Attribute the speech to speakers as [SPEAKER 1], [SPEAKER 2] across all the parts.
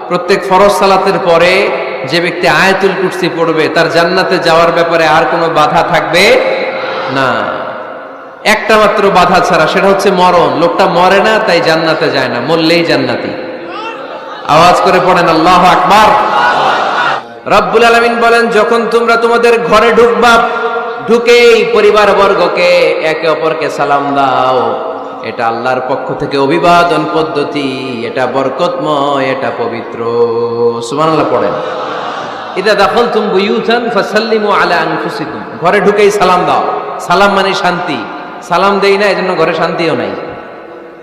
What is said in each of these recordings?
[SPEAKER 1] প্রত্যেক ফরজ সালাতের পরে যে ব্যক্তি আয়াতুল কুরসি পড়বে তার জান্নাতে যাওয়ার ব্যাপারে আর কোনো বাধা থাকবে না। একটা মাত্র বাধা ছাড়া, সেটা হচ্ছে মরণ। লোকটা মরে না তাই জান্নাতে যায় না, মরলেই জান্নাতি। আওয়াজ করে পড়েন আল্লাহু আকবার। রব্বুল আলামিন বলেন, যখন তোমরা তোমাদের ঘরে ঢুকবা, ঢুকেই পরিবার বর্গকে একে অপরকে সালাম দাও। এটা আল্লাহর পক্ষ থেকে অভিবাদন পদ্ধতি, এটা বরকতময়, এটা পবিত্র। সুবহানাল্লাহ পড়েন। ইদা দাখালতুম বুয়ুতান ফাসাল্লিমু আলা আনফুসিকুম, ঘরে ঢুকেই সালাম দাও। সালাম মানে শান্তি। সালাম দেই না, এজন্য ঘরে শান্তিও নাই,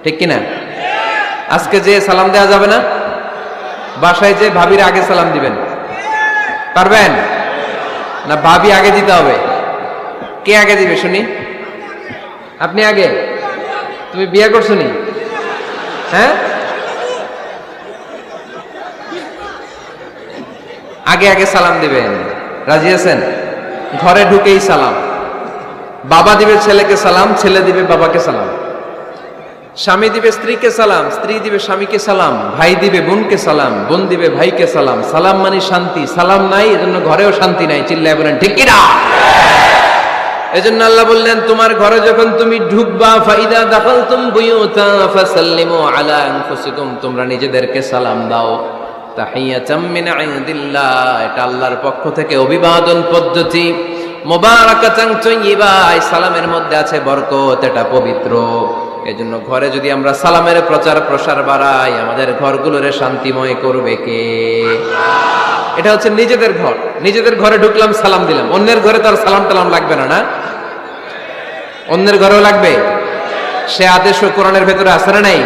[SPEAKER 1] ঠিক কিনা? আজকে যে সালাম দেওয়া যাবে না, বাসায় যে ভাবির আগে সালাম দিবেন, পারবেন না? ভাবি আগে দিতে হবে। কে আগে দিবে শুনি? আপনি আগে। তুমি বিয়ে করছো নি? হ্যাঁ, আগে আগে সালাম দিবেন। রাজি আছেন? ঘরে ঢুকেই সালাম। বাবা দিবে ছেলেকে সালাম, ছেলে দিবে বাবাকে সালাম। স্বামী দিবে স্ত্রীকে সালাম, স্ত্রী দিবে স্বামীকে সালাম। ভাই দিবে বোনকে সালাম, বোন দিবে ভাইকে সালাম। সালাম মানে শান্তি। সালাম নাই, এজন্য ঘরেও শান্তি নাই। চিল্লায় বলেন ঠিক কিনা? এজন্য আল্লাহ বললেন, তোমার ঘরে যখন তুমি ঢুকবা, ফাইদা দাখালতুম বুয়ুতা ফাসাল্লিমু আলা আনফুসিকুম, তোমরা নিজেদেরকে সালাম দাও। তাহিয়াতাম মিন ইনদিল্লাহ, এটা আল্লাহর পক্ষ থেকে অভিবাদন পদ্ধতি। মুবারাকাতান তাইয়্যিবা, এই সালামের মধ্যে আছে বরকত, এটা পবিত্র। এজন্য ঘরে যদি আমরা সালামের প্রচার প্রসার বাড়াই, আমাদের ঘরগুলোরে শান্তিময় করবে কে? এটা হচ্ছে নিজেদের ঘর। নিজেদের ঘরে ঢুকলাম, সালাম দিলাম। অন্যের ঘরে তার সালাম টালাম লাগবে না, না? অন্যের ঘরেও লাগবে। সে আদেশও কোরআনের ভেতরে আছে না নাই?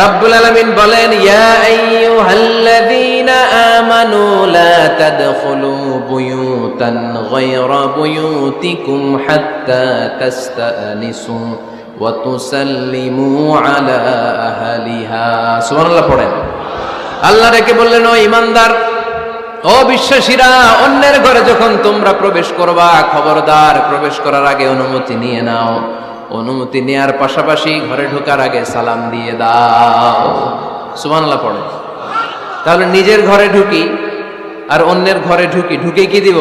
[SPEAKER 1] রব্বুল আলামিন বলেন, ইয়া আইয়ুহাল্লাযীনা আমানু লা তাদখুলু বুয়ুতান গায়রা বুয়ুতিকুম হাত্তা তাস্তানিসু ওয়া তুসাল্লিমু আলা আহলিহা। সুবহানাল্লাহ পড়েন। আল্লাহ রেখে বললেন, ও ঈমানদার, ও বিশ্বাসীরা, অন্যের ঘরে যখন তোমরা প্রবেশ করবা, খবরদার প্রবেশ করার আগে অনুমতি নিয়ে নাও। অনুমতি নেয়ার পাশাপাশি ঘরে ঢোকার আগে সালাম দিয়ে দাও। সুবহানাল্লাহ পড়ে। তাহলে নিজের ঘরে ঢুকি আর অন্যের ঘরে ঢুকি, ঢুকে কি দিব?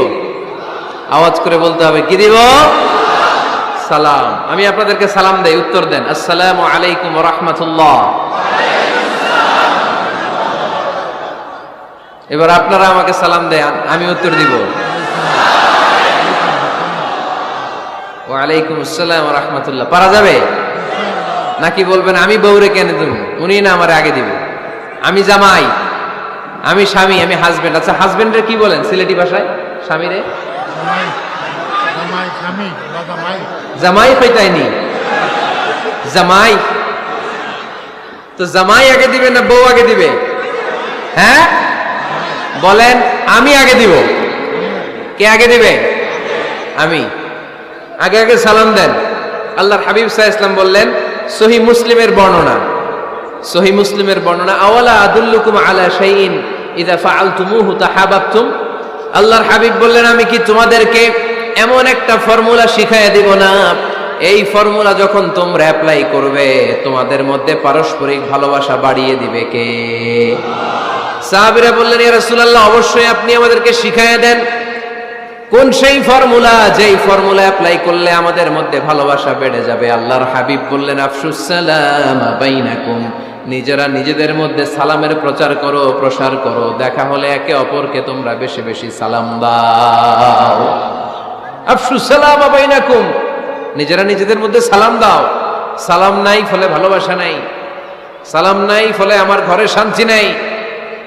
[SPEAKER 1] আওয়াজ করে বলতে হবে, কি দিব? সালাম। আমি আপনাদেরকে সালাম দেই, উত্তর দেন, আসসালামু আলাইকুম ওয়া রাহমাতুল্লাহ। এবার আপনারা আমাকে সালাম দেন, আমি উত্তর দিব, ওয়ালাইকুম আসসালাম ওয়া রাহমাতুল্লাহ। পারা যাবে নাকি বলবেন আমি বউরে কেন দেব, উনি না আমার আগে দিবে? আমি জামাই, আমি স্বামী, আমি হাজবেন্ড। আচ্ছা, হাজবেন্ডের কি বলেন সিলেটি ভাষায়? স্বামীরে জামাই কইতাইনি, জামাই। তো জামাই আগে দিবে না বউ আগে দিবে? হ্যাঁ বলেন, আমি আগে দিব। কে আগে দিবে? আমি। আগে আগে সালাম দেন। আল্লাহর হাবিব সাল্লাল্লাহু আলাইহি ওয়াসাল্লাম বললেন, সহিহ মুসলিমের বর্ণনা, সহিহ মুসলিমের বর্ণনা, আওয়ালা আদুল্লুকুম আলা শাইইন ইযা ফাআলতুমুহু তাহাবাবতুম। আল্লাহর হাবিব বললেন, আমি কি তোমাদেরকে এমন একটা ফর্মুলা শিখাইয়া দিব না, এই ফর্মুলা যখন তোমরা অ্যাপ্লাই করবে তোমাদের মধ্যে পারস্পরিক ভালোবাসা বাড়িয়ে দিবে কে? সাহাবীরা বললেন, ইয়া রাসূলুল্লাহ, অবশ্যই আপনি আমাদেরকে শিখাইয়া দেন। কোন সেই ফর্মুলা, যেই ফর্মুলা অ্যাপ্লাই করলে আমাদের মধ্যে ভালোবাসা বেড়ে যাবে? আল্লাহর হাবিব বললেন, আফশুস সালাম বাইনাকুম, নিজেরা নিজেদের মধ্যে সালামের প্রচার করো, প্রসার করো। দেখা হলে একে অপরকে তোমরা বেশি বেশি সালাম দাও। আফশুস সালাম বাইনাকুম, নিজেরা নিজেদের মধ্যে সালাম দাও। সালাম নাই ফলে ভালোবাসা নাই, সালাম নাই ফলে আমার ঘরে শান্তি নাই।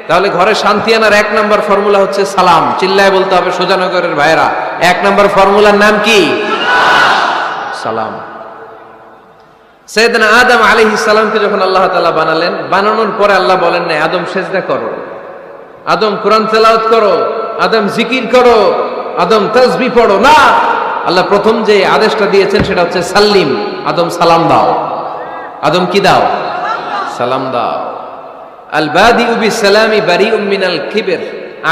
[SPEAKER 1] তাহলে ঘরে শান্তি আনার এক নম্বর ফর্মুলা হচ্ছে সালাম। চিল্লায় বলতে হবে সোজানগরের ভাইরা, এক নম্বর ফর্মুলার নাম কি? সালাম। সাইয়েদনা আদম আলাইহিস সালামকে যখন আল্লাহ তাআলা বানালেন, বানানোর পরে আল্লাহ বলেন না আদম সেজদা করো, আদম কোরআন তেলাওয়াত করো, আদম জিকির করো, আদম তাসবিহ পড়ো, না। আল্লাহ প্রথম যে আদেশটা দিয়েছেন সেটা হচ্ছে সাল্লিম, আদম সালাম দাও। আদম কি দাও? সালাম দাও। আল বাদিউ বিসসালামি বারিউম মিনাল কিবর,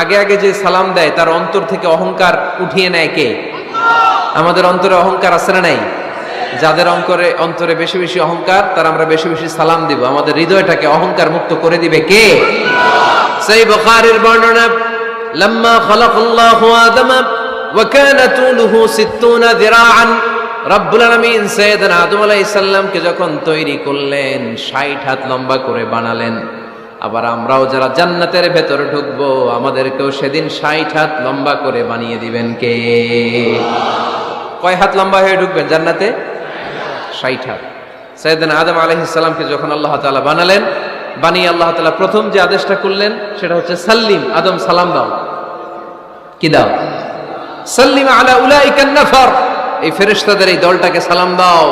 [SPEAKER 1] আগে আগে যে সালাম দেয় তার অন্তর থেকে অহংকার উঠিয়ে নেয় কে? আমাদের অন্তরে অহংকার আছে না নাই? যাদের অন্তরে বেশি বেশি অহংকার, তার আমরা বেশি বেশি সালাম দিব। আমাদের হৃদয়টাকে অহংকার মুক্ত করে দিবে কে? সহিহ বুখারীর বর্ণনা, লাম্মা খালাকাল্লাহু আদম ওয়া কানা তুলুহু 60 যিরাআন, রব্বুল আলামিন সাইয়েদনা আদম আলাইহিস সালামকে যখন তৈরি করলেন 60 হাত লম্বা করে বানালেন। আবার আমরাও যারা জান্নাতের ভেতরে ঢুকবো আমাদেরকেও সেদিন 60 হাত লম্বা করে বানিয়ে দিবেন কে? কয় হাত লম্বা হয়ে ঢুকবেন জান্নাতে? 60 হাত। সাইয়েদনা আদম আলাইহিস সালামকে যখন আল্লাহ তাআলা বানালেন, বানিয়ে আল্লাহ তাআলা প্রথম যে আদেশটা করলেন সেটা হচ্ছে সাল্লিম, আদম সালাম দাও। কি দাও? সাল্লিম আলা উলাইকান নাফার, এই ফেরেশতাদের এই দলটাকে সালাম দাও।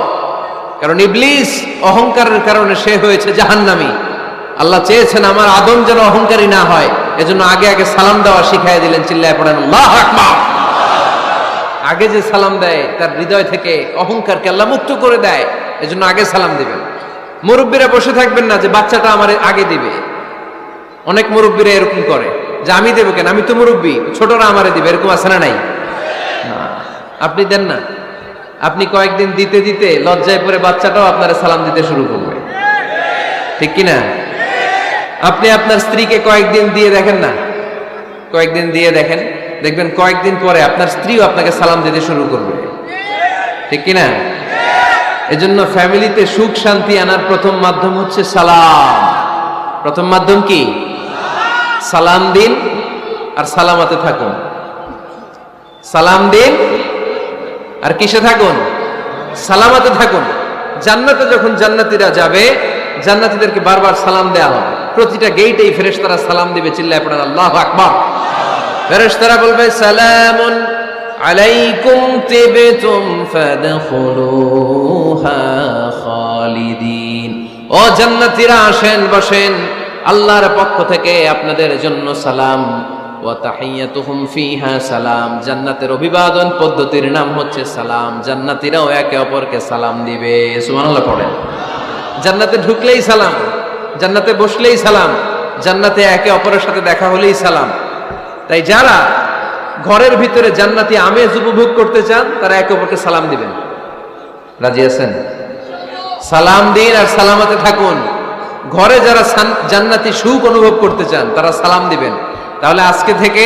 [SPEAKER 1] কারণ ইবলিস অহংকারের কারণে সে হয়েছে জাহান্নামী। আল্লাহ চেয়েছেন আমার আদম যেন অহংকারী না হয়, এজন্য আগে আগে সালাম দেওয়া শিখাইয়া দিলেন। চিল্লায় পড়েন আল্লাহু আকবার। আগে যে সালাম দেয় তার হৃদয় থেকে অহংকারকে আল্লাহ মুক্ত করে দেয়, এজন্য আগে সালাম দিবেন। মুরব্বীরা বসে থাকবেন না যে বাচ্চাটা আমার আগে দিবে। অনেক মুরব্বীরা এরকম করে যে আমি দেবো কেন, আমি তো মুরব্বী, ছোটরা আমারে দিবে, এরকম আছে না নাই? আপনি দেন না। আপনি কয়েকদিন দিতে দিতে লজ্জায় পড়ে বাচ্চাটাও আপনার সালাম দিতে শুরু করবে, ঠিক কিনা? আপনি আপনার স্ত্রীকে কয়েকদিন দিয়ে দেখেন না, কয়েকদিন দিয়ে দেখেন, দেখবেন কয়েকদিন পরে আপনার স্ত্রীও আপনাকে সালাম দিতে শুরু করবে, ঠিক কিনা? এজন্য ফ্যামিলিতে সুখ শান্তি আনার প্রথম মাধ্যম হচ্ছে সালাম। প্রথম মাধ্যম কি? সালাম দিন আর সালামতে থাকুন। সালাম দিন আর কিসে থাকুন? সালামতে থাকুন। জান্নাতে যখন জান্নাতীরা যাবে, জান্নাতীদেরকে বারবার সালাম দেওয়া হবে। প্রতিটা গেটেই ফেরেশতারা সালাম দিবে। চিল্লায় পড়েন আল্লাহু আকবার। ফেরেশতারা বলবে সালামুন আলাইকুম তিবতুম ফাদখুলুহা খালিদিন। ও জান্নাতীরা আসেন, বসেন, আল্লাহর পক্ষ থেকে আপনাদের জন্য সালাম। ওয়া তাহিয়াতুহুম ফিহা সালাম। জান্নাতের অভিবাদন পদ্ধতির নাম হচ্ছে সালাম। জান্নাতীরাও একে অপরকে সালাম দিবে। সুবহানাল্লাহ পড়েন। জান্নাতে ঢুকলেই সালাম, জান্নাতে বসলেই সালাম, জান্নাতে একে অপরের সাথে দেখা হলেই সালাম। তাই যারা ঘরের ভিতরে জান্নাতি আমেজ উপভোগ করতে চান তারা একে অপরকে সালাম দিবেন। রাজি আছেন? সালাম দিন আর সালামতে থাকুন। ঘরে যারা জান্নাতি সুখ অনুভব করতে চান তারা সালাম দিবেন। তাহলে আজকে থেকে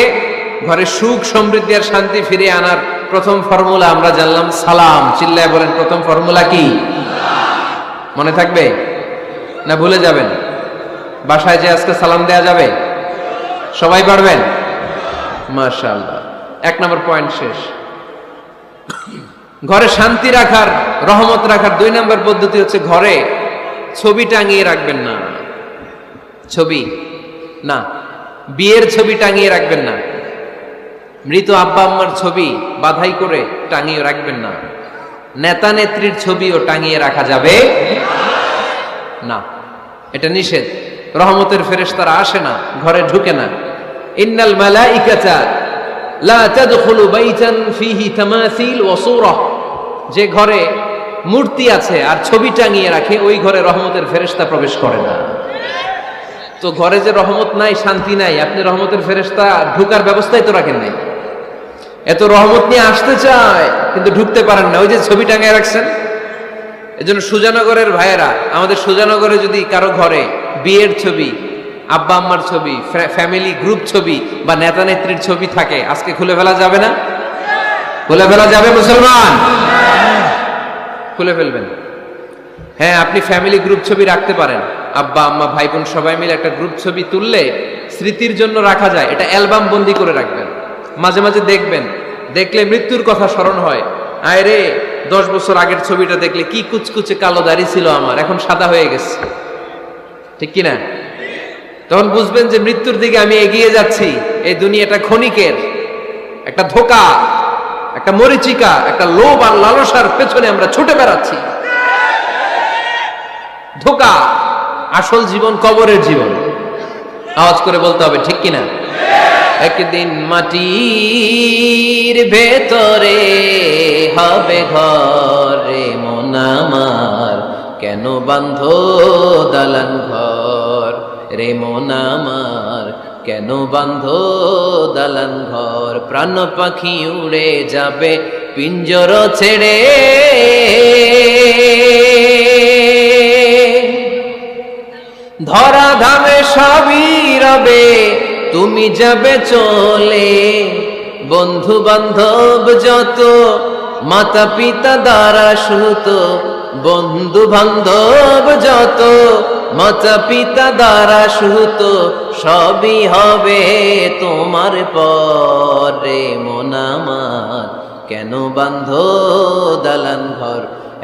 [SPEAKER 1] ঘরে সুখ, সমৃদ্ধি আর শান্তি ফিরিয়ে আনার প্রথম ফর্মুলা আমরা জানলাম সালাম। চিল্লায় বলেন প্রথম ফর্মুলা কি? মনে থাকবে না ভুলে যাবেন? বাসায় যে আজকে সালাম দেয়া যাবে? সবাই পারবেন? মাশাআল্লাহ। 1 নম্বর পয়েন্ট শেষ। ঘরে শান্তি রাখার, রহমত রাখার 2 নম্বর পদ্ধতি হচ্ছে ঘরে ছবি টাঙিয়ে রাখবেন না। ছবি না, বিয়ের ছবি টাঙিয়ে রাখবেন না। মৃত আব্বা আম্মার ছবি বাধাই করে টাঙিয়ে রাখবেন না। নেতা নেত্রীর ছবিও টাঙিয়ে রাখা যাবে না, এটা নিষেধ। রহমতের ফেরেশতারা আসে না, ঘরে ঢুকে না। ইন্নাল মালাইকাতা লা তাদখুলু বাইতান ফিহি তামাসিল ওয়া সূরা। যে ঘরে মূর্তি আছে আর ছবি টাঙিয়ে রাখে ওই ঘরে রহমতের ফেরেশতা প্রবেশ করে না। তো ঘরে যে রহমত নাই, শান্তি নাই, আপনি রহমতের ফেরেশতা ঢুকার ব্যবস্থাই তো রাখেন নাই। এত রহমত নিয়ে আসতে চায় কিন্তু ঢুকতে পারেন না, ওই যে ছবি টাঙিয়ে রাখছেন। এজন্য সুজানগরের ভাইয়েরা, আমাদের সুজানগরে যদি কারো ঘরে বিয়ের ছবি, আব্বা আম্মার ছবি, ফ্যামিলি গ্রুপ ছবি বা নেতা নেত্রীর ছবি থাকে, আজকে খুলে ফেলা যাবে না? খুলে ফেলা যাবে মুসলমান? খুলে ফেলবেন। হ্যাঁ, আপনি ফ্যামিলি গ্রুপ ছবি রাখতে পারেন। আব্বা আম্মা ভাই বোন সবাই মিলে একটা গ্রুপ ছবি তুললে স্মৃতির জন্য রাখা যায়। এটা অ্যালবাম বন্দি করে রাখবেন, মাঝে মাঝে দেখবেন। দেখলে মৃত্যুর কথা স্মরণ হয়। আয় রে, 10 বছর আগের ছবিটা দেখলে কি কুচকুচে কালো দাড়ি ছিল আমার, এখন সাদা হয়ে গেছে, ঠিক কিনা? তখন বুঝবেন যে মৃত্যুর দিকে আমি এগিয়ে যাচ্ছি। এই দুনিয়াটা ক্ষণিকের, একটা ধোঁকা, একটা মরিচিকা, একটা লোভ আর লালসার পেছনে আমরা ছুটে বেড়াচ্ছি। ধোঁকা। আসল জীবন কবরের জীবন। আওয়াজ করে বলতে হবে, ঠিক কিনা? একদিন মাটির ভেতরে হবে ঘরে মন আমার, কেন বাঁধো দালান ঘর রে মন আমার, কেন বাঁধো দালান ঘর। প্রাণ পাখি উড়ে যাবে পিঞ্জর ছেড়ে, ধরা ধামে সবই রবে তুমি যাবে চলে, বন্ধু বান্ধব যত মাতা পিতা দ্বারা সুত, বন্ধু বান্ধব যত মাতা পিতা দ্বারা সুত, সবই হবে তোমার পরে। মন আমার কেন বান্ধ দালান ঘর,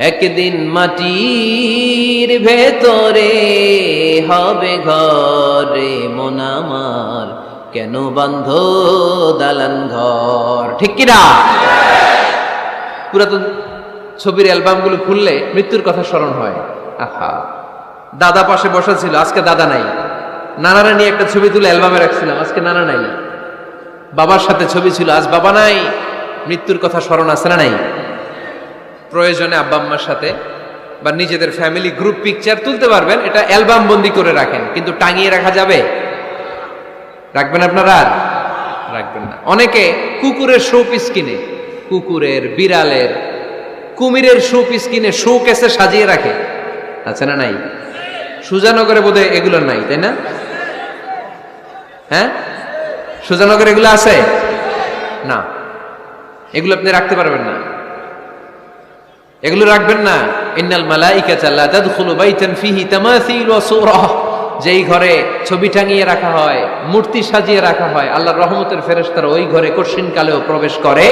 [SPEAKER 1] একদিন মাটির ভেতরে হবে ঘরে। মন আমার কেন বান্ধ দালান ঘর। ঠিক কিনা? পুরাতন ছবির অ্যালবামগুলো খুললে মৃত্যুর কথা স্মরণ হয়। আহা, দাদা পাশে বসা ছিল, আজকে দাদা নাই। নানারা নিয়ে একটা ছবি তুলে অ্যালবামে রাখছিলাম, আজকে নানা নাই। বাবার সাথে ছবি ছিল, আজ বাবা নাই। মৃত্যুর কথা স্মরণ আছে না নাই? প্রয়োজনে আব্বা আম্মার সাথে বা নিজেদের ফ্যামিলি গ্রুপ পিকচার তুলতে পারবেন, এটা অ্যালবাম বন্দি করে রাখেন, কিন্তু টাঙিয়ে রাখা যাবে? রাখবেন আপনারা? আর রাখবেন না। অনেকে কুকুরের শো পিস কিনে, কুকুরের, বিড়ালের, কুমিরের শো পিস কিনে শো কেসে সাজিয়ে রাখে, আছে না নাই? সুজানগরে বোধহয় এগুলো নাই, তাই না? হ্যাঁ, সুজানগরে এগুলো আছে না? এগুলো আপনি রাখতে পারবেন না, এগুলো রাখবেন না। ইন্নাল মালাইকাতা লা তাদখুলু বাইতান ফিহি তামাসিল ওয়া সূরা, যেই ঘরে ছবি টাঙিয়ে রাখা হয়, মূর্তি সাজিয়ে রাখা হয়, আল্লাহর রহমতের ফেরেশতারা ওই ঘরে কঠিন কালেও প্রবেশ করে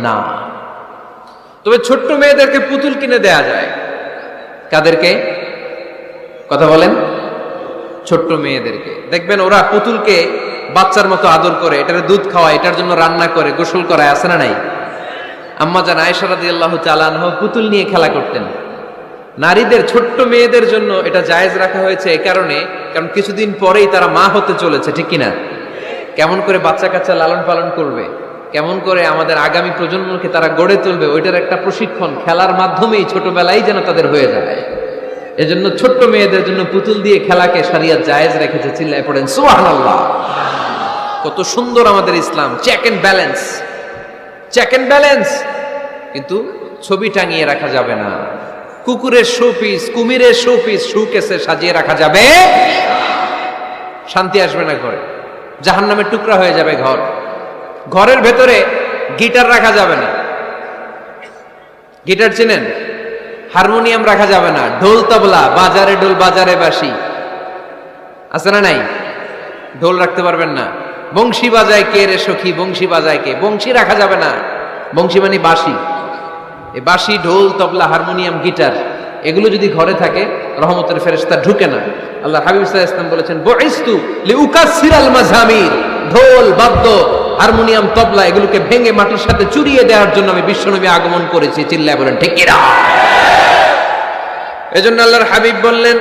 [SPEAKER 1] না। তবে ছোট্ট মেয়েদেরকে পুতুল কিনে দেয়া যায়। কাদেরকে? কথা বলেন। ছোট্ট মেয়েদেরকে দেখবেন, ওরা পুতুলকে বাচ্চার মতো আদর করে, এটার দুধ খাওয়ায়, এটার জন্য রান্না করে, গোসল করায়, আছে না নাই? আম্মা জান আয়েশা রাদিয়াল্লাহু তাআলা আনহা পুতুল নিয়ে খেলা করতেন। নারীদের, ছোট্ট মেয়েদের জন্য এটা জায়েজ রাখা হয়েছে এই কারণে, কারণ কিছুদিন পরেই তারা মা হতে চলেছে, ঠিক কিনা? কেমন করে বাচ্চা কাচ্চা লালন পালন করবে, কেমন করে আমাদের আগামী প্রজন্মকে তারা গড়ে তুলবে, ওইটার একটা প্রশিক্ষণ খেলার মাধ্যমেই ছোটবেলায় যেন তাদের হয়ে যায়। এজন্য ছোট্ট মেয়েদের জন্য পুতুল দিয়ে খেলাকে শরিয়ত জায়েজ রেখেছে। চিল্লায় পড়েন সুবহানাল্লাহ। কত সুন্দর আমাদের ইসলাম, check and balance, check and balance. কিন্তু ছবি টাঙিয়ে রাখা যাবে না। কুকুরের শোপিস, কুমিরের শোপিস শোকেসে সাজিয়ে রাখা যাবে, শান্তি আসবে না ঘরে, জাহান্নামের টুকরা হয়ে যাবে ঘর। ঘরের ভেতরে গিটার রাখা যাবে না। গিটার চেনেন? হারমোনিয়াম রাখা যাবে না। ঢোল তবলা, বাজারে ঢোল বাজারে বাঁশি, আছে না নাই? ঢোল রাখতে পারবেন না। বংশী বাজায় কে রে সখী, বংশী বাজায় কে, বংশী রাখা যাবে না। বংশী মানে বাঁশি। এই বাঁশি, ঢোল, তবলা, হারমোনিয়াম, গিটার, এগুলো যদি ঘরে থাকে রহমতের ফেরেশতা ঢুকে না। আল্লাহ হাবিব সাল্লাল্লাহু আলাইহি ওয়াসাল্লাম বলেছেন, বুইসতু লিউকাসসিরাল মাযামির, ঢোল, বাদ্য, হারমোনিয়াম, তবলা এগুলোকে ভেঙে মাটির সাথে চুরিয়ে দেওয়ার জন্য আমি বিশ্বনবী আগমন করেছি। চিল্লায় বলেন ঠিক কিনা? এজন্য আল্লাহর হাবিব বললেন,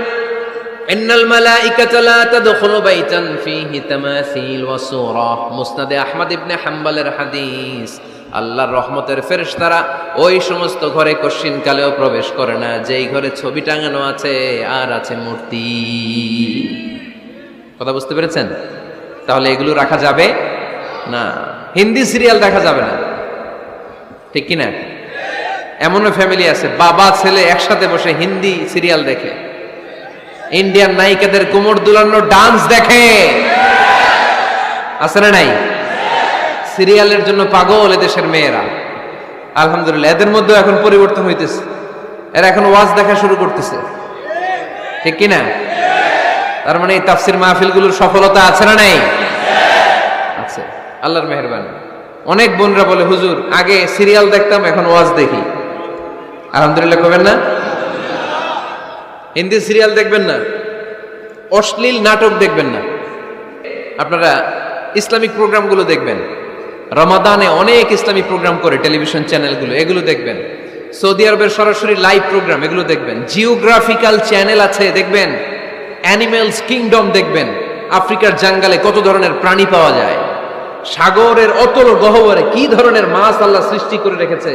[SPEAKER 1] ইন্নাল মালাইকাতা লা তাদখুলু বাইতান ফীহি তামাসিল ওয়া সূরা। মুসনাদে আহমদ ইবনে হাম্বলের হাদিস। আল্লাহর রহমতের ফেরেশতারা ওই সমস্ত ঘরে কশিন কালেও প্রবেশ করে না যেই ঘরে ছবি টাঙানো আছে আর আছে মূর্তি। কথা বুঝতে পেরেছেন? তাহলে এগুলো রাখা যাবে না। হিন্দি সিরিয়াল দেখা যাবে না, ঠিক কিনা? এমনও ফ্যামিলি আছে, বাবা ছেলে একসাথে বসে হিন্দি সিরিয়াল দেখে, ইন্ডিয়ান নায়িকাদের কোমর দুলানো ডান্স দেখে, আছে না নাই? সিরিয়ালের জন্য পাগল এদেশের মেয়েরা। আলহামদুলিল্লাহ, এদের মধ্যে এখন পরিবর্তন হইতেছে। এরা এখন ওয়াজ দেখা শুরু করতেছে, ঠিক কিনা? তার মানে এই তাফসির মাহফিলগুলোর সফলতা আছে না নাই? আছে, আল্লাহর মেহেরবানি। অনেক বোনরা বলে, হুজুর আগে সিরিয়াল দেখতাম, এখন ওয়াজ দেখি। আলহামদুলিল্লাহ করবেন না? হিন্দি সিরিয়াল দেখবেন না, অশ্লীল নাটক দেখবেন না। আপনারা ইসলামিক প্রোগ্রামগুলো দেখবেন। রমাদানে অনেক ইসলামিক প্রোগ্রাম করে টেলিভিশন চ্যানেলগুলো, এগুলো দেখবেন। সৌদি আরবের সরাসরি লাইভ প্রোগ্রাম, এগুলো দেখবেন। জিওগ্রাফিক্যাল চ্যানেল আছে, দেখবেন। অ্যানিমেলস কিংডম দেখবেন। আফ্রিকার জঙ্গলে কত ধরনের প্রাণী পাওয়া যায়, সাগরের অতল গহ্বরে কি ধরনের মাছ আল্লাহ সৃষ্টি করে রেখেছে,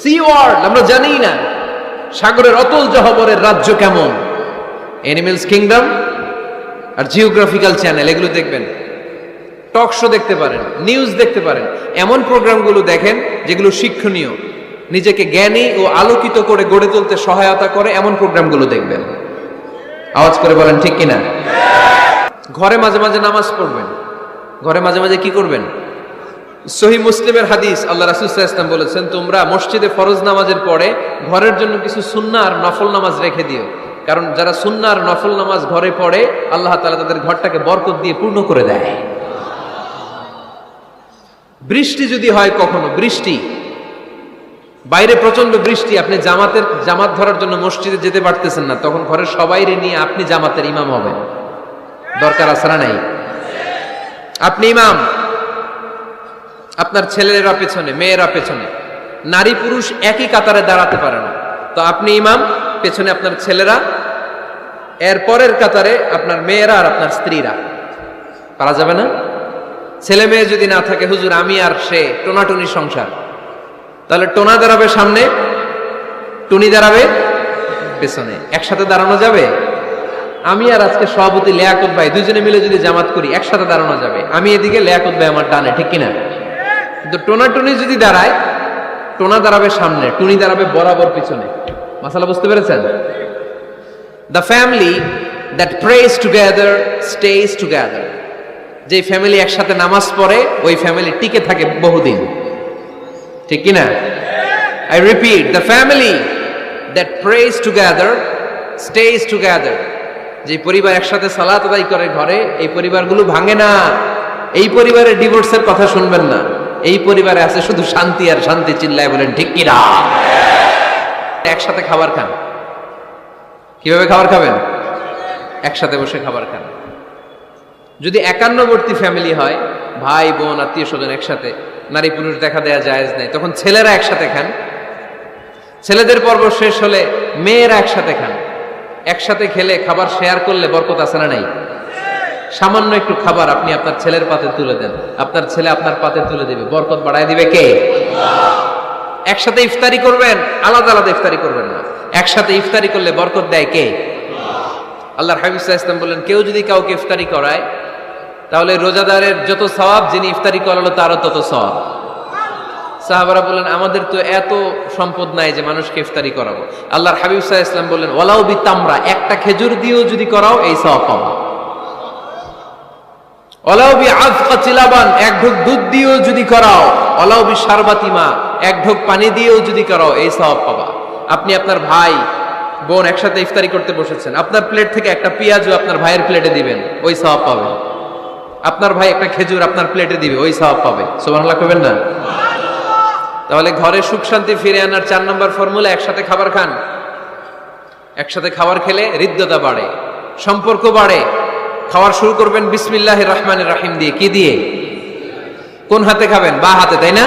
[SPEAKER 1] সি ওয়ার্ল্ড আমরা জানি না। সাগরের অতল গহ্বরের রাজ্য কেমন, অ্যানিমেলস কিংডম আর জিওগ্রাফিক্যাল চ্যানেল, এগুলো দেখবেন। টক শো দেখতে পারেন, নিউজ দেখতে পারেন। এমন প্রোগ্রামগুলো দেখেন যেগুলো শিক্ষণীয়, নিজেকে জ্ঞানী ও আলোকিত করে গড়ে তুলতে সহায়তা করে, এমন প্রোগ্রামগুলো দেখবেন। আওয়াজ করে বলেন ঠিক কিনা? ঘরে মাঝে মাঝে নামাজ পড়বেন, ঘরে মাঝে মাঝে কি করবেন? সহিহ মুসলিমের হাদিস, আল্লাহ রাসূল সাল্লাল্লাহু আলাইহি ওয়াসাল্লাম বলেছেন, তোমরা মসজিদে ফরজ নামাজের পরে ঘরের জন্য কিছু সুন্নাহ আর নফল নামাজ রেখে দিও, কারণ যারা সুন্নাহ আর নফল নামাজ ঘরে পড়ে আল্লাহ তাআলা তাদের ঘরটাকে বরকত দিয়ে পূর্ণ করে দেয়। বৃষ্টি যদি হয়, কখনো বৃষ্টি, বাইরে প্রচন্ড বৃষ্টি, আপনি জামাত ধরার জন্য মসজিদে যেতে পারতেছেন না, তখন ঘরের সবাইরে নিয়ে আপনি জামাতের ইমাম হবেন। দরকার আছে না নাই? আপনি ইমাম, আপনার ছেলেরা পেছনে, মেয়েরা পেছনে, নারী পুরুষ একই কাতারে দাঁড়াতে পারে না, তো আপনি ইমাম, পেছনে আপনার ছেলেরা, এর পরের কাতারে আপনার মেয়েরা আর আপনার স্ত্রীরা। পারা যাবে না? ছেলে মেয়ে যদি না থাকে, হুজুর আমি আর সে টোনাটুনি সংসার, তাহলে টোনা দাঁড়াবে সামনে, টুনি দাঁড়াবে পেছনে, একসাথে দাঁড়ানো যাবে? আমি আর আজকে সভাপতি লিয়াকত ভাই দুজনে মিলে যদি জামাত করি একসাথে দাঁড়ানো যাবে, আমি এদিকে, লিয়াকত ভাই আমার ডানে, ঠিক কিনা? কিন্তু টোনা টুনি যদি দাঁড়ায়, টোনা দাঁড়াবে সামনে, টুনি দাঁড়াবে বরাবর পিছনে। মাসালা বুঝতে পেরেছেন? The family that prays together stays together. যে ফ্যামিলি একসাথে নামাজ পড়ে ওই ফ্যামিলি টিকে থাকে বহুদিন, ঠিক কিনা? I repeat, the family that prays together stays together. যে পরিবার একসাথে সালাত আদায় করে ঘরে, এই পরিবারগুলো ভাঙে না। এই পরিবারে ডিভোর্সের কথা শুনবেন না, এই পরিবারে আছে শুধু শান্তি আর শান্তি। চিল্লায় বলেন ঠিক কিনা? একসাথে খাবার খান। কিভাবে খাবার খাবেন? একসাথে বসে খাবার খান। যদি একান্নবর্তী ফ্যামিলি হয়, ভাই বোন আত্মীয় স্বজন একসাথে, নারী পুরুষ দেখা দেয়া জায়েজ নেই, তখন ছেলেরা একসাথে খান। ছেলেদের পর্ব শেষ হলে মেয়েরা একসাথে খান। একসাথে খেলে খাবার শেয়ার করলে বরকত আছে না নাই? সামান্য একটু খাবার আপনি আপনার ছেলের পাতে তুলে দেন, আপনার ছেলে আপনার পাতে তুলে দিবে, বরকত বাড়ায় দিবে কে? একসাথে ইফতারি করবেন, আলাদা আলাদা ইফতারি করবেন না, একসাথে ইফতারি করলে বরকত দেয় কে? আল্লাহর হাবিব সাল্লাল্লাহু আলাইহি ওয়াসাল্লাম বললেন, কেউ যদি কাউকে ইফতারি করায় তাহলে রোজাদারের যত সওয়াব, যিনি ইফতারি করালো তারও তত সওয়াব। সাহাবারা বললেন, আমাদের তো এত সম্পদ নাই যে মানুষকে ইফতারি করাবো। আল্লাহর হাবিব সাল্লাল্লাহু আলাইহি ওয়াসাল্লাম বললেন, ওয়ালাউ বিতামরা, একটা খেজুর দিয়েও যদি করাও এই সওয়াব পাবা। ওয়ালাউ বিআযকাতি লাবান, এক ঢোক দুধ দিয়েও যদি করাও, ওয়ালাউ বিশারবাতি মা, এক ঢোক পানি দিয়েও যদি করাও এই সওয়াব পাবা। আপনি আপনার ভাই বোন একসাথে ইফতারি করতে বসেছেন, আপনার প্লেট থেকে একটা পেঁয়াজও আপনার ভাইয়ের প্লেটে দিবেন, ওই সওয়াব পাবেন। আপনার ভাই একটা খেজুর আপনার প্লেটে দিবে, ওই সওয়াব পাবে। সুবহানাল্লাহ কইবেন না? তাহলে ঘরে সুখ শান্তি ফিরে আনার 4 নম্বর ফর্মুলা, একসাথে খাবার খান। একসাথে খাবার খেলে হৃদ্যতা বাড়ে, সম্পর্ক বাড়ে। খাবার শুরু করবেন বিসমিল্লাহির রহমানির রহিম দিয়ে। কি দিয়ে? কোন হাতে খাবেন? বা হাতে, তাই না?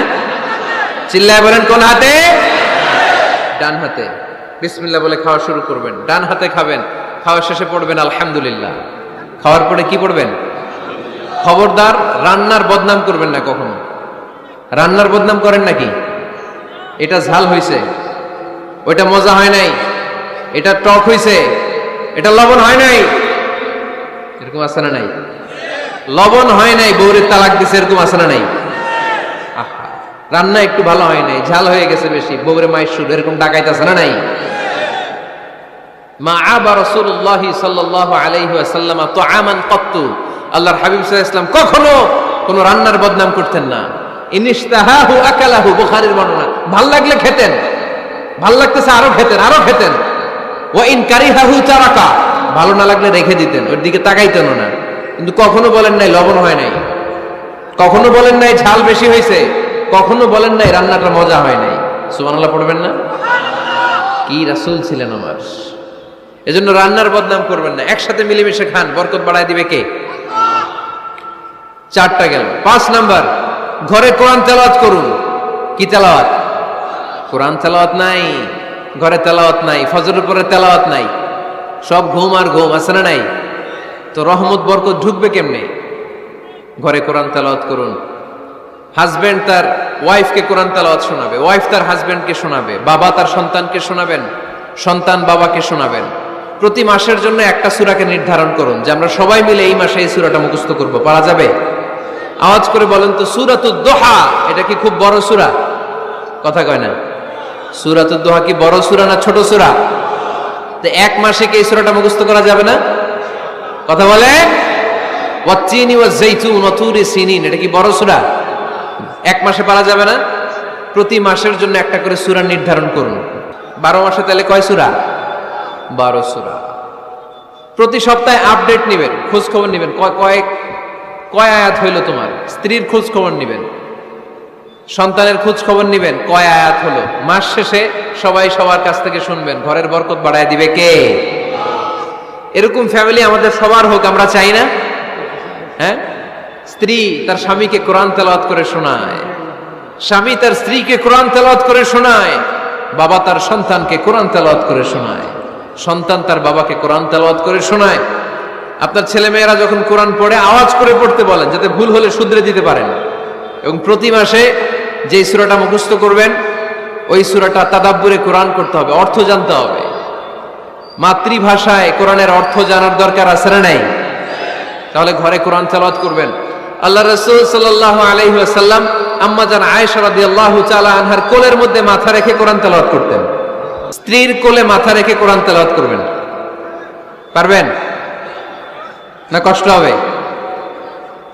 [SPEAKER 1] চিল্লায় বলেন কোন হাতে? ডান হাতে। বিসমিল্লাহ বলে খাওয়া শুরু করবেন, ডান হাতে খাবেন। খাওয়া শেষে পড়বেন আলহামদুলিল্লাহ। খাওয়ার পরে কি পড়বেন? খবরদার রান্নার বদনাম করবেন না কখনো। রান্নার বদনাম করেন নাকি? এটা ঝাল হয়েছে, ওইটা মজা হয় নাই, এটা টক হয়েছে, এটা লবণ হয় নাই, এরকম আছে না নাই? লবণ হয় নাই, বউরে তালাক দিছে, এরকম আছে না নাই? আহা, রান্না একটু ভালো হয় নাই, ঝাল হয়ে গেছে বেশি, বউরে মাইশুর, এরকম ডাকাইতেছে না নাই? মা আবা রাসূলুল্লাহ সাল্লাল্লাহু আলাইহি ওয়াসাল্লাম তুআমান ক্বাত্তু, আল্লাহর হাবিব সাল্লাল্লাহু আলাইহি ওয়াসাল্লাম কখনো কোনো রান্নার বদনাম করতেন না। ইনিশতাহাহু আকালাহু, বুখারীর বর্ণনা। ভাল লাগলে খেতেন, ভাল লাগতেছে আরো খেতেন, আরো খেতেন। ওয়া ইন কারিহাহু তারাকা, ভালো না লাগলে রেখে দিতেন, ওর দিকে তাকাইতেন না। কিন্তু কখনো বলেন নাই লবণ হয় নাই, কখনো বলেন নাই ঝাল বেশি হয়েছে, কখনো বলেন নাই রান্নাটা মজা হয় নাই। সুবহানাল্লাহ পড়বেন না? কি রাসূল ছিলেন আমার। এজন্য রান্নার বদনাম করবেন না, একসাথে মিলেমিশে খান, বরকত বাড়ায় দিবে কে? 4টা গেল। 5 নাম্বার, ঘরে কোরআন তেলাওয়াত করুন। কি তেলাওয়াত? কোরআন তেলাওয়াত নাই, ঘরে তেলাওয়াত নাই, ফজরের পরে তেলাওয়াত নাই, সব ঘুম আর ঘুম, আছে না নাই? তো রহমত বরকত ঢুকবে কেমনে? ঘরে কোরআন তেলাওয়াত করুন। হাজবেন্ড তার ওয়াইফকে কোরআন তেলাওয়াত শোনাবে, ওয়াইফ তার হাজবেন্ডকে শোনাবে, বাবা তার সন্তানকে শোনাবেন, সন্তান বাবাকে শোনাবেন। প্রতি মাসের জন্য একটা সূরাকে নির্ধারণ করুন যে আমরা সবাই মিলে এই মাসে এই সূরাটা মুখস্থ করব। পারা যাবে? আওয়াজ করে বলেন তো, সূরাতুদ দোহা এটা কি খুব বড় সূরা? কথা কয় না। সূরাতুদ দোহা কি বড় সূরা না ছোট সূরা? তো এক মাসে কি এই সূরাটা মুখস্থ করা যাবে না? কথা বলে? ওয়াত-তিনি ওয়াজ-যাইতুন ওয়া তুরি সিনিন, এটা কি বড় সূরা? এক মাসে পারা যাবে না? প্রতি মাসের জন্য একটা করে সূরা নির্ধারণ করুন। 12 মাসে তাহলে কয় সূরা? 12 সূরা। প্রতি সপ্তাহে আপডেট নেবেন, খোঁজ খবর নেবেন, কয় আয়াত হইল তোমার। স্ত্রীর খোঁজ খবর নেবেন, সন্তানের খোঁজ খবর নেবেন, কয় আয়াত হলো। মাস শেষে সবাই সবার কাছ থেকে শুনবেন, ঘরের বরকত বাড়ায় দিবে কে? এরকম ফ্যামিলি আমাদের সবার হোক, আমরা চাই না? হ্যাঁ, স্ত্রী তার স্বামীকে কোরআন তেলাওয়াত করে শোনায়, স্বামী তার স্ত্রীকে কোরআন তেলাওয়াত করে শোনায়, বাবা তার সন্তানকে কোরআন তেলাওয়াত করে শোনায়, সন্তান তার বাবাকে কোরআন তেলাওয়াত করে শোনায়। আপনার ছেলে মেয়েরা যখন কোরআন পড়ে আওয়াজ করে পড়তে বলেন, যাতে ভুল হলে শুধরে দিতে পারেন। এবং প্রতি মাসে যেই সূরাটা মুখস্থ করবেন ওই সূরাটা তাদাব্বুরে কোরআন করতে হবে, অর্থ জানতে হবে। মাতৃভাষায় কোরআনের অর্থ জানার দরকার আছে না নাই? তাহলে ঘরে কোরআন তেলাওয়াত করবেন। আল্লাহ রাসূল সাল্লাল্লাহু আলাইহি ওয়াসাল্লাম আম্মা জান আয়েশা রাদিয়াল্লাহু তাআলা আনহার কোলের মধ্যে মাথা রেখে কোরআন তেলাওয়াত করতেন। স্ত্রীর কোলে মাথা রেখে কোরআন তেলাওয়াত করবেন, পারবেন না? কষ্ট হবে?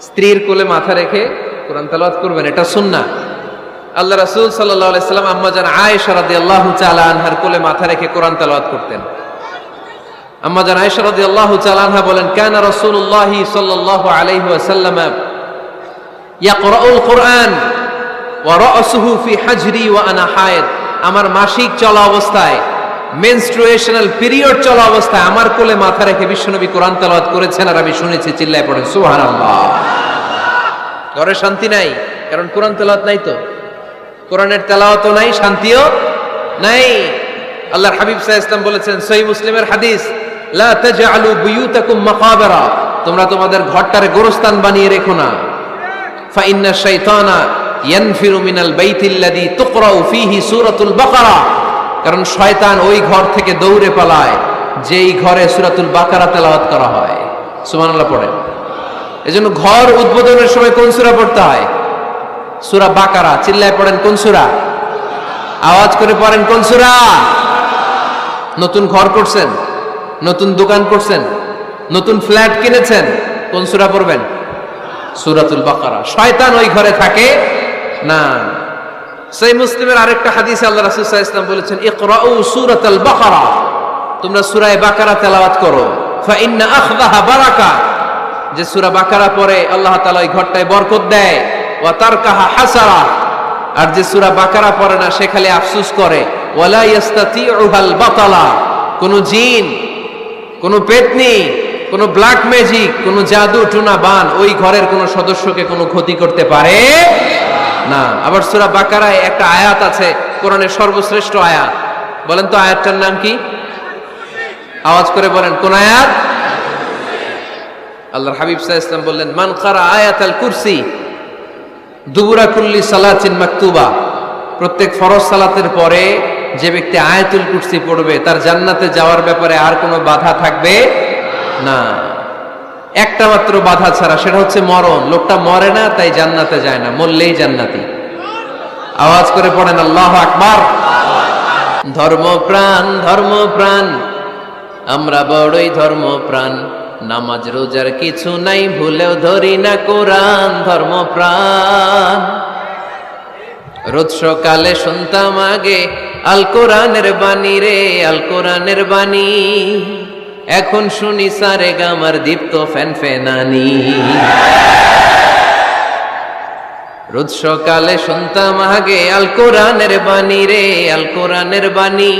[SPEAKER 1] স্ত্রীর কোলে মাথা রেখে কোরআন তেলাওয়াত করবেন, এটা সুন্নাহ। আল্লাহ রাসূল সাল্লাল্লাহু আলাইহি ওয়াসাল্লাম আম্মা জান আয়েশা রাদিয়াল্লাহু তাআলা আনহার কোলে মাথা রেখে কোরআন তেলাওয়াত করতেন। আম্মা জান আয়েশা রাদিয়াল্লাহু তাআলা আনহা বলেন, কানা রাসূলুল্লাহ সাল্লাল্লাহু আলাইহি ওয়াসাল্লাম ইয়াকরাউল কুরআন ওয়া রাসুহু ফি হাজরি ওয়া আনা হায়েদ। আমার মাসিক চলা অবস্থায়, মেনস্ট্রুয়েশনাল পিরিয়ড চলা অবস্থায় আমার কোলে মাথা রেখে বিশ্বনবী কোরআন তেলাওয়াত করেছেন, আর আমি শুনেছি। চিল্লায় পড়েন সুবহানাল্লাহ। ঘরে শান্তি নাই, কারণ কোরআন তেলাওয়াত নাই। তো কোরআনের তেলাওয়াতও নাই, শান্তিও নাই। আল্লাহর হাবিব সাল্লাল্লাহু আলাইহি ওয়াসাল্লাম বলেছেন, সহিহ মুসলিমের হাদিস, লা তাজআলু বুয়ুতাকুম মাকাবিরা, তোমরা তোমাদের ঘরটারে গোরস্থান বানিয়ে রেখো না। ফা ইন্না শাইতানা ইয়ানফিরু মিনাল বাইতিল্লাযী তুকরাউ ফীহি সূরাতুল বাকারা, কারণ শয়তান ওই ঘর থেকে দৌড়ে পালায় যেই ঘরে সূরাতুল বাকারা তেলাওয়াত করা হয়। সুবহানাল্লাহ পড়েন। এজন্য ঘর উদ্বোধনের সময় কোন সূরা পড়তে হয়? সূরা বাকারা। চিল্লায় পড়েন কোন সূরা? আওয়াজ করে পড়েন কোন সূরা? নতুন ঘর করছেন, নতুন দোকান করছেন, নতুন ফ্ল্যাট কিনেছেন, কোন সূরা পড়বেন? সূরাতুল বাকারা। শয়তান ওই ঘরে থাকে না। সহিহ মুসলিমের আরেকটা হাদিসে আল্লাহ রাসূল সাল্লাল্লাহু আলাইহি ওয়াসাল্লাম বলেছেন, ইকরাউ সূরাতাল বাকারা, তোমরা সূরা বাকারা তেলাওয়াত করো। ফা ইন্না আখযাহা বারাকা, যে সূরা বাকারা পড়ে আল্লাহ তাআলা ওই ঘরটায় বরকত দেয়। ওয়া তারকাহা হাসারা, আর যে সূরা বাকারা পড়ে না সে খালি আফসোস করে। ওয়ালা ইস্তাতিউহাল বাতালা, কোন জিন, কোন পেতনি, কোন ব্ল্যাক ম্যাজিক, কোন জাদু টুনা বান ওই ঘরের কোন সদস্যকে কোনো ক্ষতি করতে পারে না। আবার সূরা বাকারায় একটা আয়াত আছে, কোরআনের সর্বশ্রেষ্ঠ আয়াত। বলেন তো আয়াতটার নাম কি? আওয়াজ করে বলেন কোন আয়াত? আল্লাহর হাবিব সাল্লাল্লাহু আলাইহি ওয়াসাল্লাম বললেন, মান ক্বারা আয়াতাল কুরসি দুবুরা কুল্লি সালাতিন মাকতুবা, প্রত্যেক ফরজ সালাতের পরে যে ব্যক্তি আয়াতুল কুরসি পড়বে তার জান্নাতে যাওয়ার ব্যাপারে আর কোনো বাধা থাকবে না। একটা মাত্র বাধা ছাড়া, সেটা হচ্ছে মরণ। লোকটা মরে না তাই জান্নাতে যায় না, মরলেই জান্নাতি। আওয়াজ করে পড়েন আল্লাহু আকবার। ধর্মপ্রাণ, ধর্মপ্রাণ, আমরা বড়ই ধর্মপ্রাণ, নামাজ রোজার কিছু নাই, ভুলেও ধরি না কোরআন। ধর্মপ্রাণ, রোজ সকালে শুনতাম আগে আল কোরআনের বাণী রে, আল কোরআনের বাণী, এখন শুনি সারে গামার দীপ্ত ফ্যান ফেনানি। রোজ সকালে শুনতাম আগে আল কোরআনের বাণী রে, আল কোরআনের বাণী,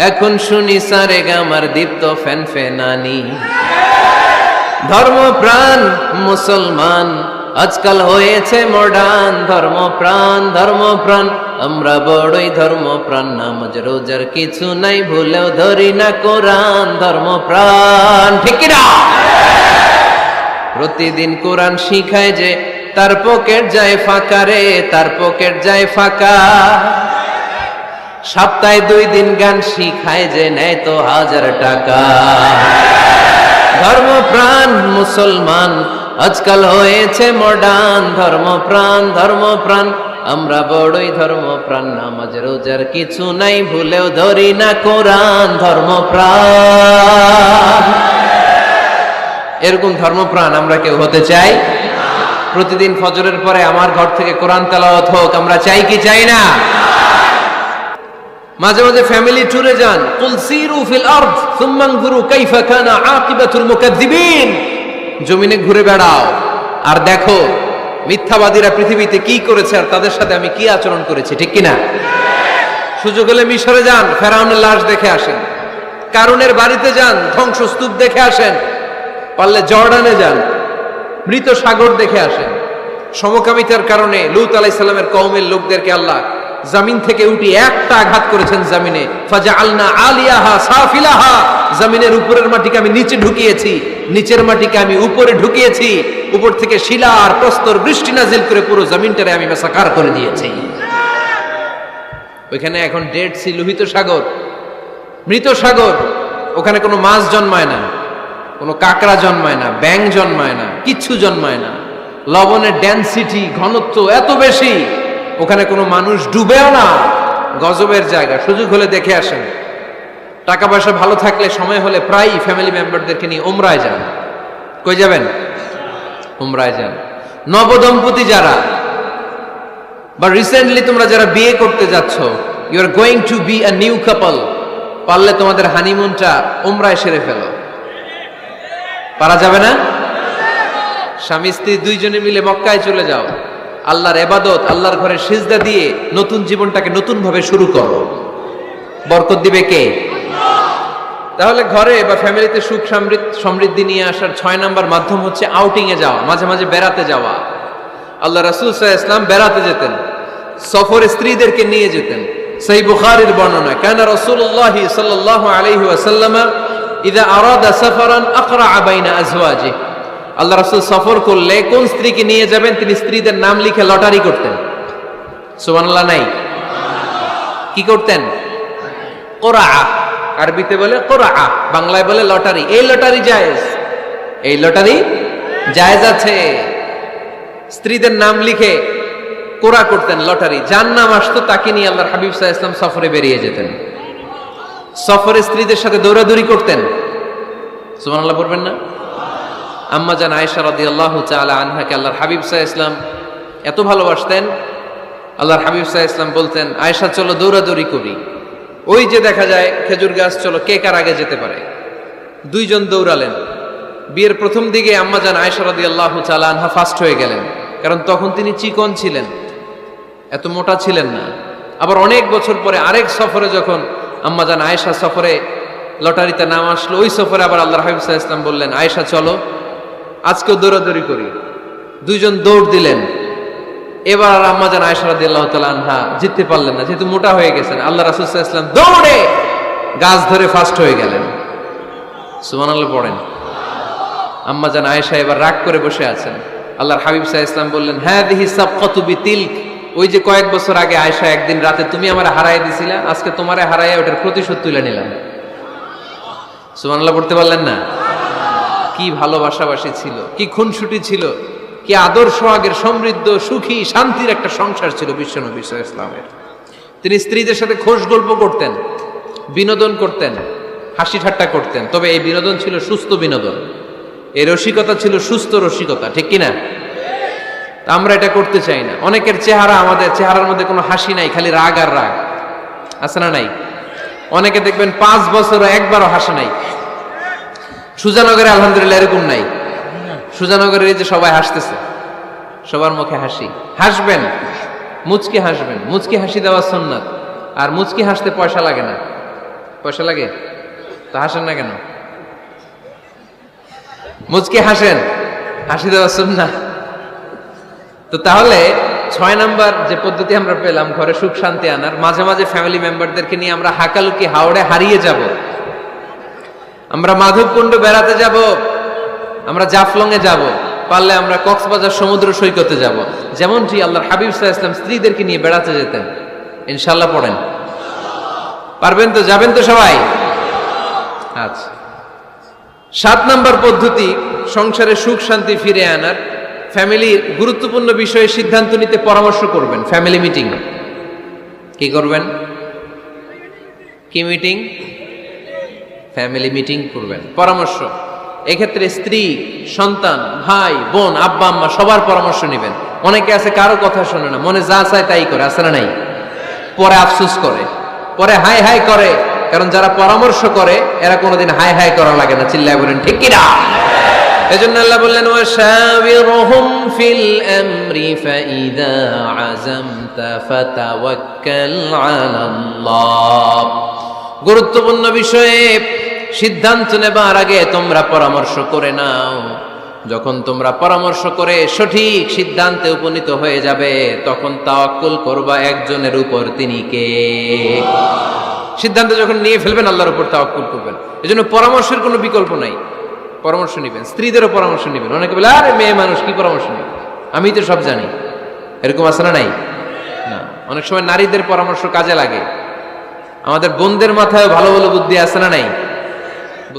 [SPEAKER 1] এখন শুনি সারে গামার দীপ্ত ফ্যান ফেনানি। ধর্মপ্রাণ মুসলমান আজকাল হয়েছে মডার্ন। ধর্মপ্রাণ, ধর্মপ্রাণ, আমরা বড়ই ধর্মপ্রাণ, নামাজ রোজার কিছু নাই, ভুলেও ধরি না কোরআন। ধর্মপ্রাণ, ঠিক কি না? প্রতিদিন কোরআন শিখায় যে তার পকেট যায় ফাঁকা রে, তার পকেট যায় ফাঁকা। সপ্তাহে 2 দিন গান শিখায় যে নেয় তো 1000 টাকা। ধর্মপ্রাণ মুসলমান আজকাল হয়েছে মডার্ন। ধর্মপ্রাণ, ধর্মপ্রাণ, আমরা বড়ই ধর্মপ্রাণ, নামাজ রোজার কিছু নাই, ভুলেও ধরি না কোরআন। ধর্মপ্রাণ, এরকম ধর্মপ্রাণ আমরা কেউ হতে চাই? প্রতিদিন ফজরের পরে আমার ঘর থেকে কোরআন তেলাওয়াত হোক, আমরা চাই কি চাই না? মাঝে মাঝে ফ্যামিলি ট্যুরে যান। কুল সিরু ফিল আরদ সুম্মা আনজুরু কাইফা কানা আকিবাতুল মুকাজ্জিবিন। জমিনে ঘুরে বেড়াও আর দেখো মিথ্যাবাদীরা পৃথিবীতে কি করেছে আর তাদের সাথে আমি কি আচরণ করেছি, ঠিক কিনা? সুযোগ হলে মিশরে যান, ফেরাউনের লাশ দেখে আসেন। কারুনের বাড়িতে যান, ধ্বংসস্তূপ দেখে আসেন। পারলে জর্ডানে যান, মৃত সাগর দেখে আসেন। সমকামিতার কারণে লূত আলাইহিস সালামের কওমের লোকদেরকে আল্লাহ জমিন থেকে উঠিয়ে একটা আঘাত করেছেন জমিনে। ফাজআলনা আলিয়াহা সাফিলাহা, জমিনের উপরের মাটিকে আমি নিচে ঢুকিয়েছি, নিচের মাটিকে আমি উপরে ঢুকিয়েছি। উপর থেকে শিলা আর প্রস্তর বৃষ্টি নাজিল করে পুরো জমিনটারে আমি মেসাকার করে দিয়েছি। ওইখানে এখন ডেড সি, লোহিত সাগর, মৃত সাগর। ওখানে কোনো মাছ জন্মায় না, কোনো কাঁকড়া জন্মায় না, ব্যাং জন্মায় না, কিচ্ছু জন্মায় না। লবণের ডেনসিটি, ঘনত্ব এত বেশি, ওখানে কোনো মানুষ ডুবেও না। গজবের জায়গা, সুযোগ হলে দেখে আসেন। টাকা পয়সা ভালো থাকলে সময় হলে প্রায় ফ্যামিলি মেম্বারদেরকে নিয়ে উমরায় যান। কই যাবেন? উমরায় যান। নবদম্পতি যারা বা রিসেন্টলি তোমরা যারা বিয়ে করতে যাচ্ছ, you are going to be a new couple, পারলে তোমাদের হানিমুনটা উমরায় সেরে ফেলো। পারা যাবে না? স্বামী স্ত্রী দুইজনে মিলে মক্কায় চলে যাও, আল্লাহর ইবাদত, আল্লাহর ঘরে সিজদা দিয়ে নতুন জীবনটাকে নতুন ভাবে শুরু করো। বরকত দিবে কে? তাহলে ঘরে বা ফ্যামিলিতে সুখ সমৃদ্ধি নিয়ে আসার 6 নাম্বার মাধ্যম হচ্ছে আউটিং এ যাওয়া, মাঝে মাঝে বেড়াতে যাওয়া। আল্লাহ রাসূল সাল্লাল্লাহু আলাইহি ওয়াসাল্লাম বেড়াতে যেতেন, সফরে স্ত্রীদেরকে নিয়ে যেতেন। সহিহ বুখারীর বর্ণনা, কানা রাসূলুল্লাহ সাল্লাল্লাহু আলাইহি ওয়াসাল্লাম ইযা আরাদা সাফারান আকরা বাইনা আজওয়াজিহি, আল্লাহ রাসূল সফর করলে কোন স্ত্রীকে নিয়ে যাবেন তিনি স্ত্রীদের নাম লিখে লটারি করতেন। সুবহানাল্লাহ নাই? কি করতেন? কোরআ, আরবিতে বলে কোরআ, বাংলায় বলে লটারি। এই লটারি জায়েজ, এই লটারি জায়েজ আছে। স্ত্রীদের নাম লিখে কোরআ করতেন, লটারি। যার নাম আসতো তাকে নিয়ে আল্লাহর হাবিব সাল্লাল্লাহু আলাইহি ওয়াসাল্লাম সফরে বেরিয়ে যেতেন। সফরে স্ত্রীদের সাথে দৌড়াদৌড়ি করতেন। সুবহানাল্লাহ পড়বেন না? আম্মা জান আয়েশা রাদিয়াল্লাহু তাআলা আনহাকে আল্লাহর হাবিব সাল্লাল্লাহু আলাইহি ওয়াসাল্লাম এত ভালোবাসতেন, আল্লাহর হাবিব সাল্লাল্লাহু আলাইহি ওয়াসাল্লাম বলতেন, আয়েশা চলো দৌড়াদৌড়ি করি। ওই যে দেখা যায় খেজুর গাছ, চলো কে কার আগে যেতে পারে। দুইজন দৌড়ালেন। বিয়ের প্রথম দিকে আম্মা জান আয়েশা রাদিয়াল্লাহু তাআলা আনহা ফার্স্ট হয়ে গেলেন, কারণ তখন তিনি চিকন ছিলেন, এত মোটা ছিলেন না। আবার অনেক বছর পরে আরেক সফরে যখন আম্মা জান আয়েশা সফরে লটারিতে নাম আসলো, ওই সফরে আবার আল্লাহর হাবিব সাল্লাল্লাহু আলাইহি ওয়াসাল্লাম বললেন, আয়েশা চলো আজকেও দৌড়াদৌড়ি করি। দুইজন দৌড় দিলেন। এবার আর আম্মা জান আয়েশা রাদিয়াল্লাহু তাআলা আনহা জিততে পারলেন না, যেহেতু মোটা হয়ে গেছেন। আল্লাহ রাসূল সাল্লাল্লাহু আলাইহি ওয়াসাল্লাম দৌড়ে গাছ ধরে ফার্স্ট হয়ে গেলেন। সুবহানাল্লাহ পড়েন। আম্মা জান আয়েশা এবার রাগ করে বসে আছেন। আল্লাহর হাবিব সাল্লাল্লাহু আলাইহি ওয়াসাল্লাম বললেন, হাযিহি সাবকাতু বিতিলক, ওই যে কয়েক বছর আগে আয়েশা একদিন রাতে তুমি আমারে হারায় দিছিলা, আজকে তোমারে হারাইয়া ওটার প্রতিশোধ তুলে নিলাম। সুবহানাল্লাহ পড়তে পারলেন না? কি ভালোবাসাবাসী ছিল, কি খুনসুটি ছিল, কি আদর্শ আগের সমৃদ্ধ সুখী শান্তির একটা সংসার ছিল বিশ্বনবী সাল্লাল্লাহু আলাইহি ওয়াসাল্লামের। তিনি স্ত্রীদের সাথে খোশ গল্প করতেন, বিনোদন করতেন, হাসি ঠাট্টা করতেন। তবে এই বিনোদন ছিল সুস্থ বিনোদন, এই রসিকতা ছিল সুস্থ রসিকতা, ঠিক কিনা? আমরা এটা করতে চাই না। অনেকের চেহারা, আমাদের চেহারার মধ্যে কোনো হাসি নাই, খালি রাগ আর রাগ, আছে না নাই? অনেকে দেখবেন 5 বছরও একবারও হাসে নাই। সুজানগরে আলহামদুলিল্লাহ এরকম নাই। সুজানগরের এই যে সবাই হাসতেছে, সবার মুখে হাসি। হাসবেন, মুচকি হাসবেন, মুচকি হাসি দেওয়া সুন্নাত। আর মুচকি হাসতে পয়সা লাগে না। পয়সা লাগে তো হাসেন না কেন? মুচকি হাসেন, হাসি দেওয়া সুন্নাত। তো তাহলে 6 নাম্বার যে পদ্ধতি আমরা পেলাম ঘরে সুখ শান্তি আনার, মাঝে মাঝে ফ্যামিলি মেম্বারদেরকে নিয়ে আমরা হাকালুকি হাওড়ে হারিয়ে যাব। আমরা মাধবকুণ্ড বেড়াতে যাব, আমরা জাফলং এ যাব, পারলে আমরা কক্সবাজার সমুদ্র সৈকতে যাব। যেমনটি আল্লাহর হাবিব সাল্লাল্লাহু আলাইহি ওয়াসাল্লাম স্ত্রীদেরকে নিয়ে বেড়াতে যেতেন। ইনশাআল্লাহ পড়েন। পারবেন তো? যাবেন তো সবাই? আচ্ছা। 7 নাম্বার পদ্ধতি সংসারে সুখ শান্তি ফিরে আনার, ফ্যামিলির গুরুত্বপূর্ণ বিষয়ে সিদ্ধান্ত নিতে পরামর্শ করবেন। Family meeting. কি করবেন? কি মিটিং? ফ্যামিলি মিটিং করবেন। পরামর্শ। এক্ষেত্রে স্ত্রী, সন্তান, ভাই, বোন, আব্বা আম্মা সবার পরামর্শ নেবেন। অনেকে আছে কারো কথা শোনে না, মনে যা চায় তাই করে, আছে না নাই? পরে আফসোস করে, পরে হাই হাই করে। কারণ যারা পরামর্শ করে এরা কোনোদিন হাই হাই করা লাগে না। চিল্লায় বলেন ঠিক কিনা? এজন্য আল্লাহ বললেন ওয়াশাবিরহুম ফিল আমরি ফাইদা আযামতা ফাতাওয়াক্কাল আলাল্লাহ। গুরুত্বপূর্ণ বিষয়ে সিদ্ধান্ত নেবার আগে তোমরা পরামর্শ করে নাও। যখন তোমরা পরামর্শ করে সঠিক সিদ্ধান্তে উপনীত হয়ে যাবে তখন তাওয়াক্কুল করবা একজনের উপর, তিনি কে? সিদ্ধান্ত যখন নিয়ে ফেলবেন আল্লাহর উপর তাওয়াক্কুল করবেন। এজন্য পরামর্শের কোনো বিকল্প নাই। পরামর্শ নেবেন, স্ত্রীদেরও পরামর্শ নেবেন। অনেকে বলে আরে মেয়ে মানুষ কি পরামর্শ নেবে, আমি তো সব জানি। এরকম আছে না নাই? না, অনেক সময় নারীদের পরামর্শ কাজে লাগে। আমাদের বোনদের মাথায় ভালো ভালো বুদ্ধি আছে না নাই?